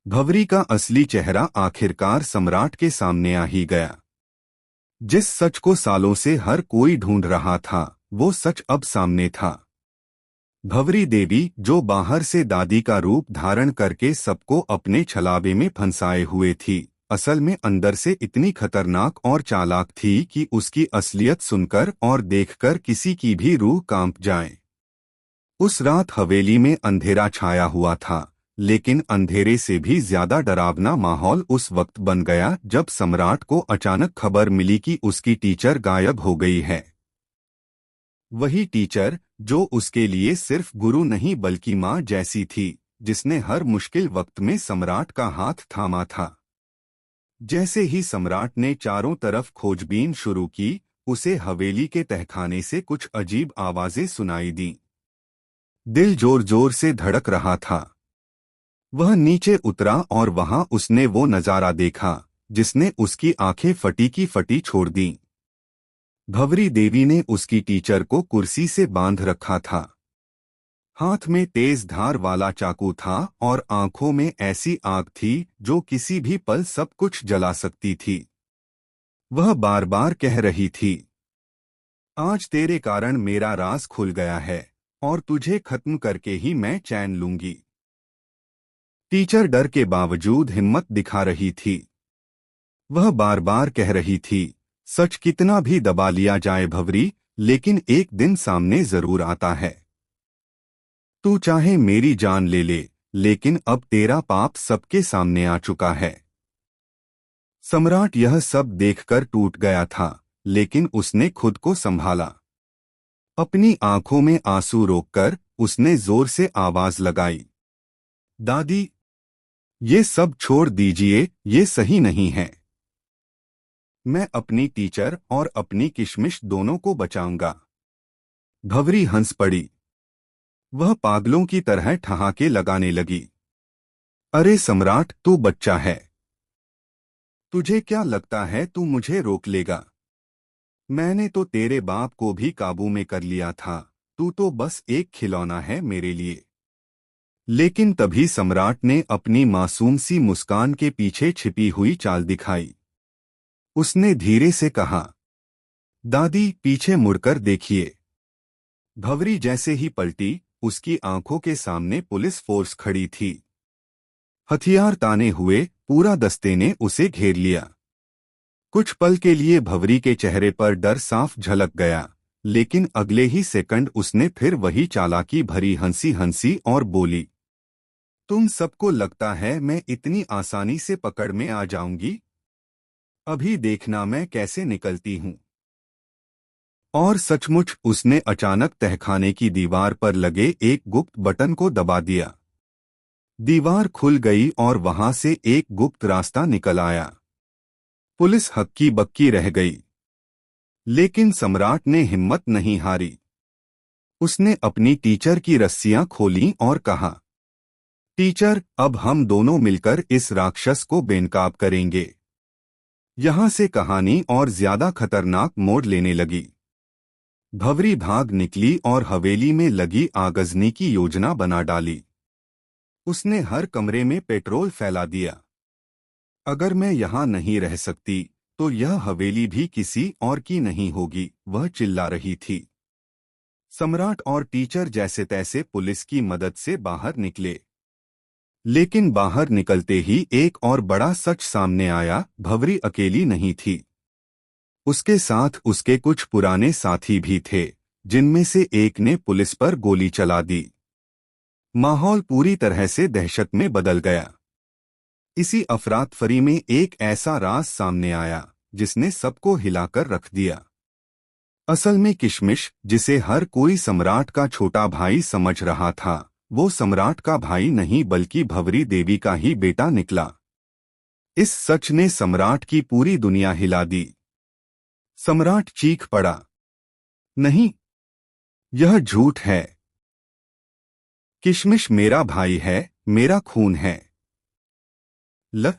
भंवरी का असली चेहरा आखिरकार सम्राट के सामने आ ही गया। जिस सच को सालों से हर कोई ढूंढ रहा था, वो सच अब सामने था। भंवरी देवी, जो बाहर से दादी का रूप धारण करके सबको अपने छलावे में फंसाए हुए थी, असल में अंदर से इतनी खतरनाक और चालाक थी कि उसकी असलियत सुनकर और देखकर किसी की भी रूह कांप जाए। उस रात हवेली में अंधेरा छाया हुआ था, लेकिन अंधेरे से भी ज्यादा डरावना माहौल उस वक्त बन गया जब सम्राट को अचानक खबर मिली कि उसकी टीचर गायब हो गई है। वही टीचर जो उसके लिए सिर्फ गुरु नहीं बल्कि माँ जैसी थी, जिसने हर मुश्किल वक्त में सम्राट का हाथ थामा था। जैसे ही सम्राट ने चारों तरफ खोजबीन शुरू की, उसे हवेली के तहखाने से कुछ अजीब आवाजें सुनाई दी। दिल जोर जोर से धड़क रहा था। वह नीचे उतरा और वहां उसने वो नजारा देखा जिसने उसकी आंखें फटी की फटी छोड़ दी। भंवरी देवी ने उसकी टीचर को कुर्सी से बांध रखा था। हाथ में तेज धार वाला चाकू था और आंखों में ऐसी आग थी जो किसी भी पल सब कुछ जला सकती थी। वह बार बार कह रही थी, आज तेरे कारण मेरा राज खुल गया है और तुझे खत्म करके ही मैं चैन लूंगी। टीचर डर के बावजूद हिम्मत दिखा रही थी। वह बार बार कह रही थी, सच कितना भी दबा लिया जाए भंवरी, लेकिन एक दिन सामने जरूर आता है। तू चाहे मेरी जान ले ले, लेकिन अब तेरा पाप सबके सामने आ चुका है। सम्राट यह सब देखकर टूट गया था, लेकिन उसने खुद को संभाला। अपनी आंखों में आंसू रोककर उसने जोर से आवाज लगाई, दादी, ये सब छोड़ दीजिए, ये सही नहीं है। मैं अपनी टीचर और अपनी किशमिश दोनों को बचाऊंगा। भंवरी हंस पड़ी। वह पागलों की तरह ठहाके लगाने लगी। अरे सम्राट, तू बच्चा है। तुझे क्या लगता है तू मुझे रोक लेगा? मैंने तो तेरे बाप को भी काबू में कर लिया था। तू तो बस एक खिलौना है मेरे लिए। लेकिन तभी सम्राट ने अपनी मासूम सी मुस्कान के पीछे छिपी हुई चाल दिखाई। उसने धीरे से कहा, दादी, पीछे मुड़कर देखिए। भंवरी जैसे ही पलटी, उसकी आंखों के सामने पुलिस फोर्स खड़ी थी। हथियार ताने हुए पूरा दस्ते ने उसे घेर लिया। कुछ पल के लिए भंवरी के चेहरे पर डर साफ झलक गया, लेकिन अगले ही सेकंड उसने फिर वही चालाकी भरी हंसी हंसी और बोली, तुम सबको लगता है मैं इतनी आसानी से पकड़ में आ जाऊंगी? अभी देखना मैं कैसे निकलती हूं। और सचमुच उसने अचानक तहखाने की दीवार पर लगे एक गुप्त बटन को दबा दिया। दीवार खुल गई और वहां से एक गुप्त रास्ता निकल आया। पुलिस हक्की बक्की रह गई, लेकिन सम्राट ने हिम्मत नहीं हारी। उसने अपनी टीचर की रस्सियां खोलीं और कहा, टीचर, अब हम दोनों मिलकर इस राक्षस को बेनकाब करेंगे। यहां से कहानी और ज्यादा खतरनाक मोड़ लेने लगी। भंवरी भाग निकली और हवेली में लगी आगजनी की योजना बना डाली। उसने हर कमरे में पेट्रोल फैला दिया। अगर मैं यहाँ नहीं रह सकती, तो यह हवेली भी किसी और की नहीं होगी, वह चिल्ला रही थी। सम्राट और टीचर जैसे तैसे पुलिस की मदद से बाहर निकले। लेकिन बाहर निकलते ही एक और बड़ा सच सामने आया, भंवरी अकेली नहीं थी। उसके साथ उसके कुछ पुराने साथी भी थे, जिनमें से एक ने पुलिस पर गोली चला दी। माहौल पूरी तरह से दहशत में बदल गया। इसी अफरातफरी में एक ऐसा राज सामने आया जिसने सबको हिलाकर रख दिया। असल में किशमिश, जिसे हर कोई सम्राट का छोटा भाई समझ रहा था, वो सम्राट का भाई नहीं बल्कि भंवरी देवी का ही बेटा निकला। इस सच ने सम्राट की पूरी दुनिया हिला दी। सम्राट चीख पड़ा, नहीं, यह झूठ है। किशमिश मेरा भाई है, मेरा खून है। ल